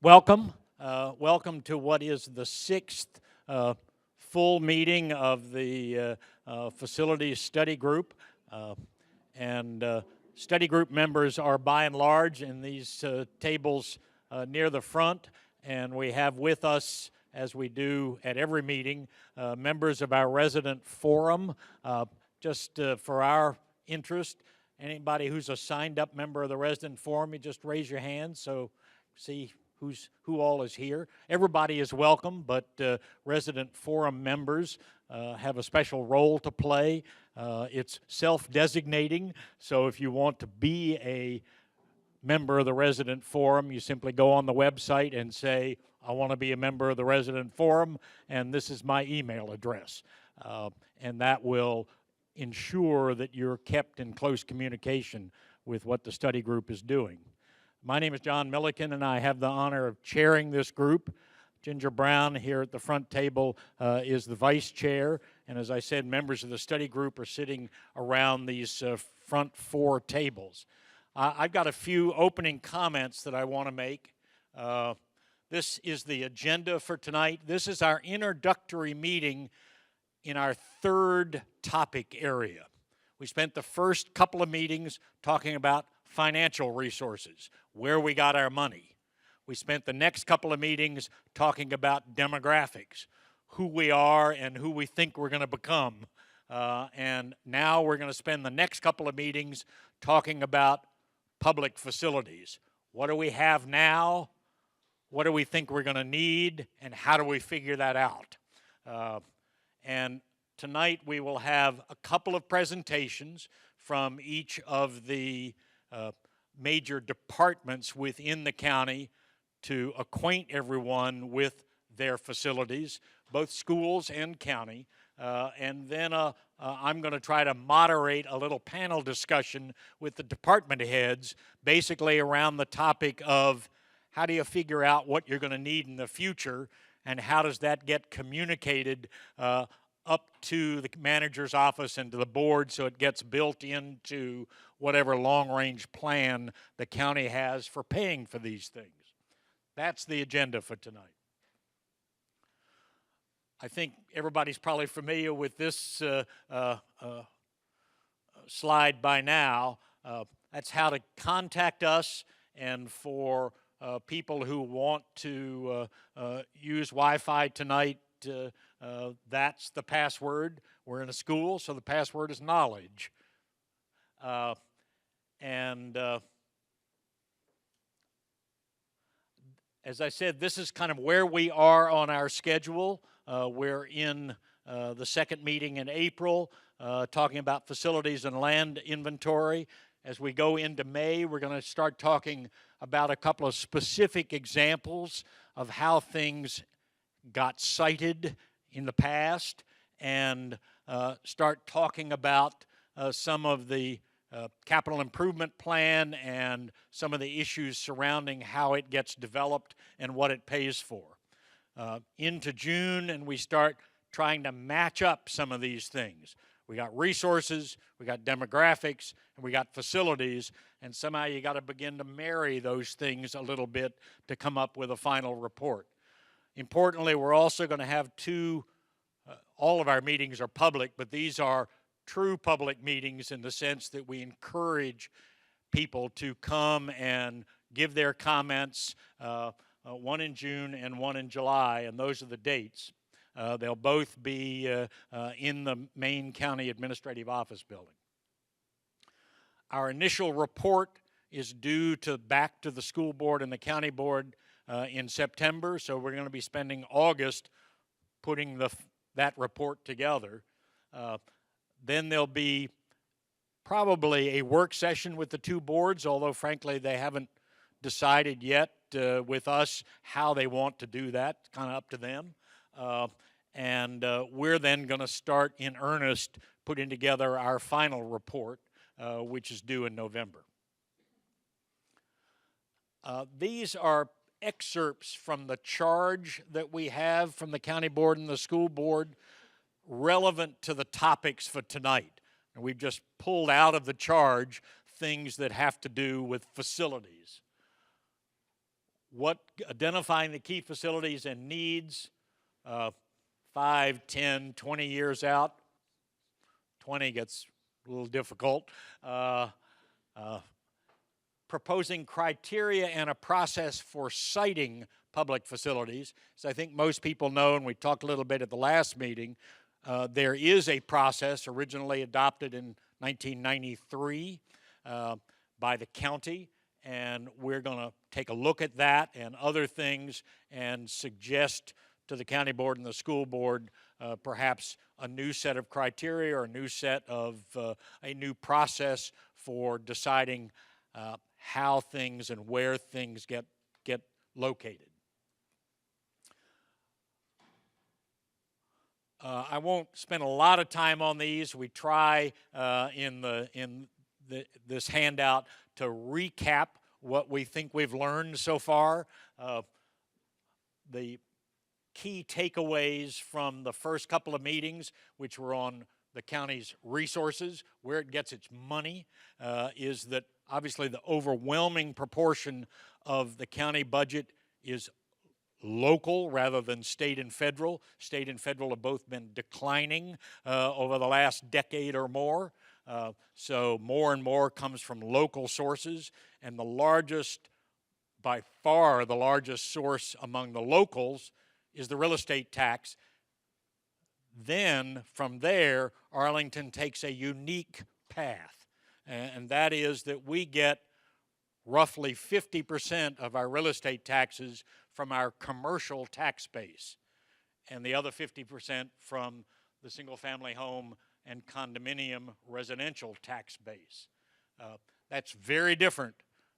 Welcome. Welcome to what is the sixth full meeting of the Facilities Study Group. Study group members are by and large in these tables near the front, and we have with us, as we do at every meeting, members of our resident forum. Just for our interest, anybody who's a signed up member of the resident forum, you just raise your hand so see who all is here. Everybody is welcome, but resident forum members have a special role to play. It's self-designating, so if you want to be a member of the resident forum, you simply go on the website and say, I want to be a member of the resident forum, and this is my email address. And that will ensure that you're kept in close communication with what the study group is doing. My name is John Milliken, and I have the honor of chairing this group. Ginger Brown here at the front table is the vice chair, and as I said, members of the study group are sitting around these front four tables. I've got a few opening comments that I want to make. This is the agenda for tonight. This is our introductory meeting in our third topic area. We spent the first couple of meetings talking about financial resources, where we got our money. We spent the next couple of meetings talking about demographics, who we are and who we think we're going to become. And now we're going to spend the next couple of meetings talking about public facilities. What do we have now? What do we think we're going to need? And how do we figure that out? And tonight we will have a couple of presentations from each of the major departments within the county to acquaint everyone with their facilities, both schools and county. And then I'm going to try to moderate a little panel discussion with the department heads, basically around the topic of how do you figure out what you're going to need in the future, and how does that get communicated up to the manager's office and to the board so it gets built into whatever long-range plan the county has for paying for these things. That's the agenda for tonight. I think everybody's probably familiar with this slide by now. That's how to contact us, and for people who want to use Wi-Fi tonight, that's the password. We're in a school, so the password is knowledge. As I said, this is kind of where we are on our schedule. We're in the second meeting in April, talking about facilities and land inventory. As we go into May, we're going to start talking about a couple of specific examples of how things got cited in the past, and start talking about some of the capital improvement plan and some of the issues surrounding how it gets developed and what it pays for. Into June, and we start trying to match up some of these things. We got resources, we got demographics, and we got facilities, and somehow you got to begin to marry those things a little bit to come up with a final report. Importantly, we're also going to have all of our meetings are public, but these are true public meetings in the sense that we encourage people to come and give their comments, one in June and one in July, and those are the dates. They'll both be in the main county administrative office building. Our initial report is due back to the school board and the county board in September, so we're going to be spending August putting that report together. Then there'll be probably a work session with the two boards, although frankly they haven't decided yet with us how they want to do that. It's kind of up to them. And we're then going to start in earnest putting together our final report, which is due in November. These are excerpts from the charge that we have from the county board and the school board relevant to the topics for tonight. And we've just pulled out of the charge things that have to do with facilities. identifying the key facilities and needs 5, 10, 20 years out. 20 gets a little difficult. Proposing criteria and a process for citing public facilities. As I think most people know, and we talked a little bit at the last meeting, there is a process originally adopted in 1993 by the county, and we're going to take a look at that and other things and suggest to the county board and the school board perhaps a new set of criteria or a new set of a new process for deciding how things and where things get located. I won't spend a lot of time on these. We try in this handout to recap what we think we've learned so far. The key takeaways from the first couple of meetings, which were on the county's resources, where it gets its money, is that obviously the overwhelming proportion of the county budget is local rather than state and federal. State and federal have both been declining over the last decade or more. So more and more comes from local sources, and the largest, by far the largest source among the locals is the real estate tax. Then from there, Arlington takes a unique path, and that is that we get roughly 50% of our real estate taxes from our commercial tax base, and the other 50% from the single-family home and condominium residential tax base. That's very different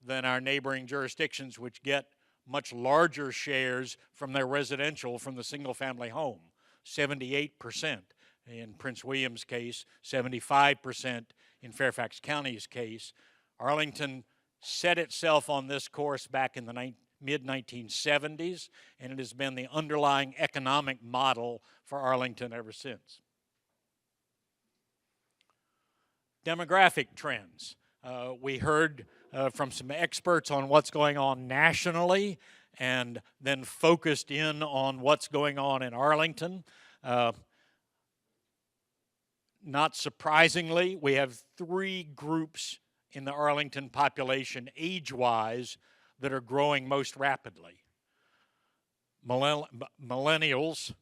than our neighboring jurisdictions, which get much larger shares from their residential from the single-family home. 78% in Prince William's case, 75% in Fairfax County's case. Arlington set itself on this course back in the mid-1970s, and it has been the underlying economic model for Arlington ever since. Demographic trends. We heard from some experts on what's going on nationally, and then focused in on what's going on in Arlington. Not surprisingly, we have 3 groups in the Arlington population, age-wise, that are growing most rapidly. Millennials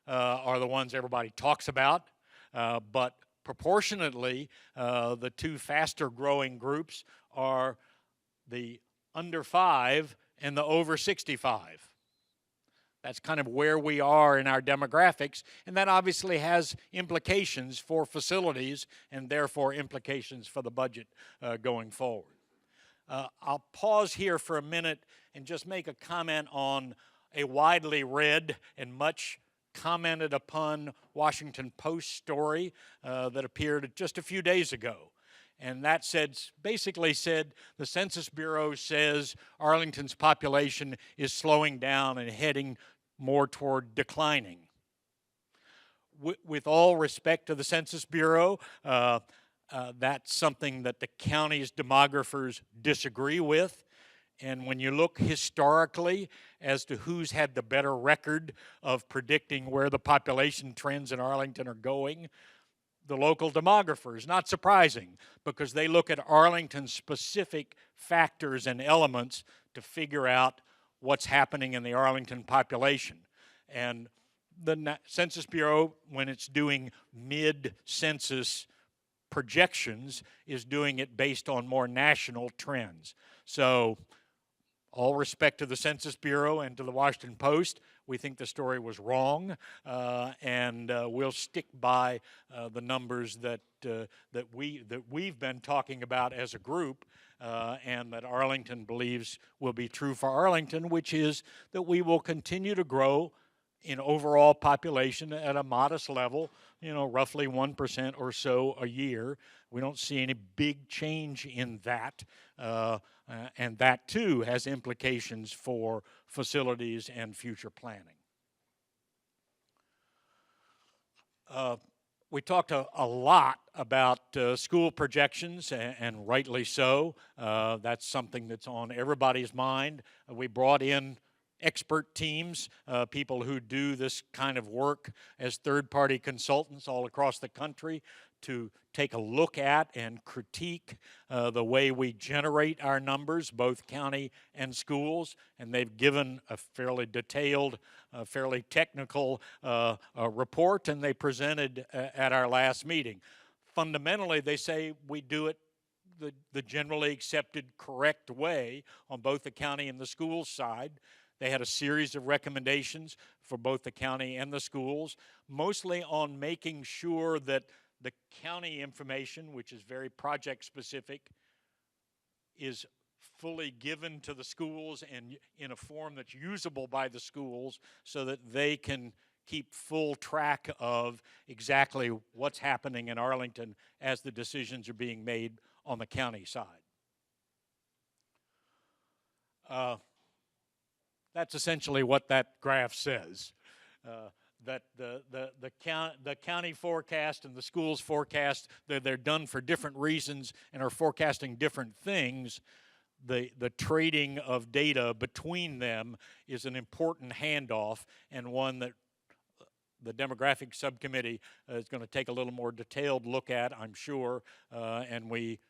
are the ones everybody talks about, but proportionately, the 2 faster growing groups are the under 5 and the over 65. That's kind of where we are in our demographics, and that obviously has implications for facilities and therefore implications for the budget going forward. I'll pause here for a minute and just make a comment on a widely read and much commented upon Washington Post story that appeared just a few days ago. And that basically said the Census Bureau says Arlington's population is slowing down and heading more toward declining. With all respect to the Census Bureau, that's something that the county's demographers disagree with. And when you look historically as to who's had the better record of predicting where the population trends in Arlington are going, the local demographers. Not surprising, because they look at Arlington's specific factors and elements to figure out what's happening in the Arlington population. And the Census Bureau, when it's doing mid-census projections, is doing it based on more national trends. So, all respect to the Census Bureau and to the Washington Post, we think the story was wrong, and we'll stick by the numbers that we've been talking about as a group, and that Arlington believes will be true for Arlington, which is that we will continue to grow in overall population at a modest level, roughly 1% or so a year. We don't see any big change in that, and that too has implications for facilities and future planning. We talked a lot about school projections, and rightly so. That's something that's on everybody's mind. We brought in expert teams, people who do this kind of work as third-party consultants all across the country to take a look at and critique the way we generate our numbers, both county and schools, and they've given a fairly detailed, fairly technical report, and they presented at our last meeting. Fundamentally, they say we do it the generally accepted correct way on both the county and the schools side. They had a series of recommendations for both the county and the schools, mostly on making sure that the county information, which is very project specific, is fully given to the schools and in a form that's usable by the schools so that they can keep full track of exactly what's happening in Arlington as the decisions are being made on the county side. That's essentially what that graph says. That the county forecast and the schools forecast, they're done for different reasons and are forecasting different things. The trading of data between them is an important handoff, and one that the demographic subcommittee is going to take a little more detailed look at, I'm sure, and we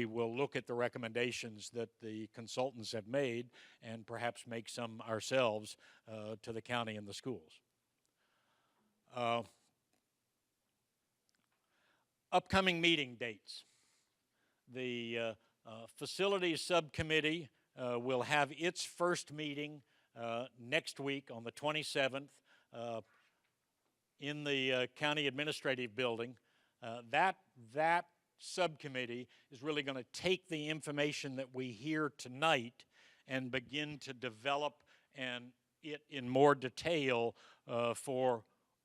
will look at the recommendations that the consultants have made and perhaps make some ourselves to the county and the schools. Upcoming meeting dates. The facilities subcommittee will have its first meeting next week on the 27th in the county administrative building. That subcommittee is really going to take the information that we hear tonight and begin to develop it in more detail for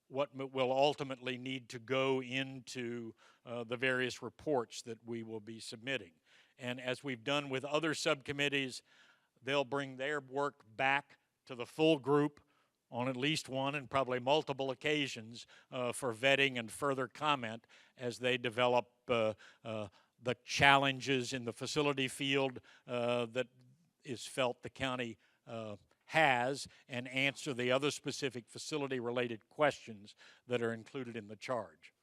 what will ultimately need to go into the various reports that we will be submitting. And as we've done with other subcommittees, they'll bring their work back to the full group on at least one and probably multiple occasions for vetting and further comment as they develop the challenges in the facility field that is felt the county has, and answer the other specific facility-related questions that are included in the charge.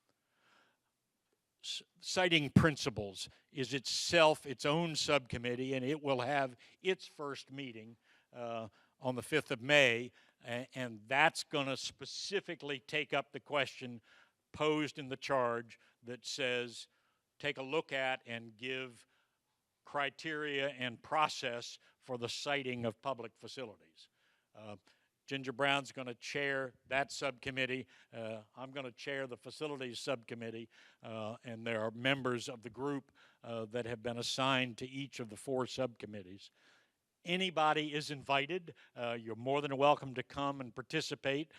Citing principles is itself its own subcommittee, and it will have its first meeting on the 5th of May, and that's going to specifically take up the question posed in the charge that says, take a look at and give criteria and process for the citing of public facilities. Ginger Brown's going to chair that subcommittee. I'm going to chair the facilities subcommittee, and there are members of the group that have been assigned to each of the 4 subcommittees. Anybody is invited. You're more than welcome to come and participate.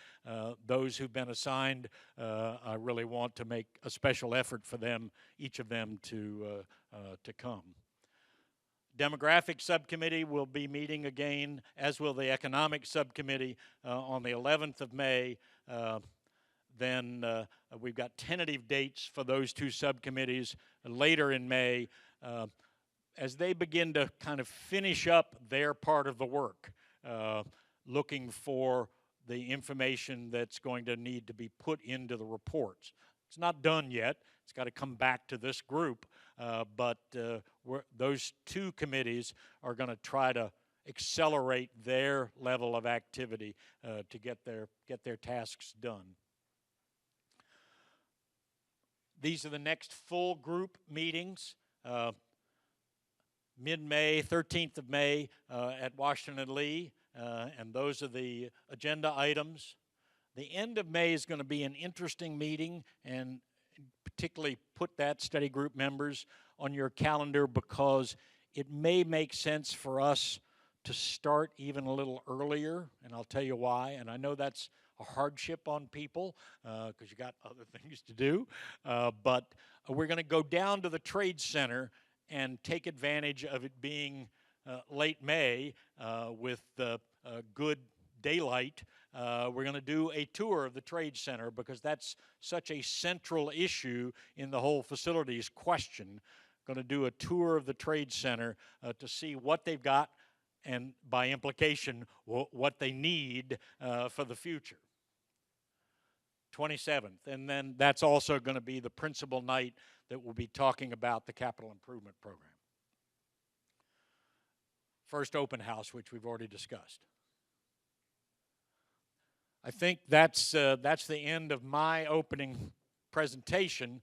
Those who've been assigned, I really want to make a special effort for them, each of them, to come. Demographic subcommittee will be meeting again, as will the economic subcommittee on the 11th of May. Then we've got tentative dates for those 2 subcommittees later in May as they begin to kind of finish up their part of the work, looking for the information that's going to need to be put into the reports. It's not done yet. It's got to come back to this group, but those 2 committees are going to try to accelerate their level of activity to get their tasks done. These are the next full group meetings. Mid-May, 13th of May at Washington Lee, and those are the agenda items. The end of May is going to be an interesting meeting, and particularly put that, study group members, on your calendar, because it may make sense for us to start even a little earlier, and I'll tell you why. And I know that's a hardship on people because you got other things to do, but we're going to go down to the Trade Center and take advantage of it being late May with good daylight, we're going to do a tour of the Trade Center because that's such a central issue in the whole facilities question. Going to do a tour of the Trade Center to see what they've got and by implication what they need for the future. 27th, and then that's also going to be the principal night that we'll be talking about the capital improvement program. First open house, which we've already discussed. I think that's the end of my opening presentation.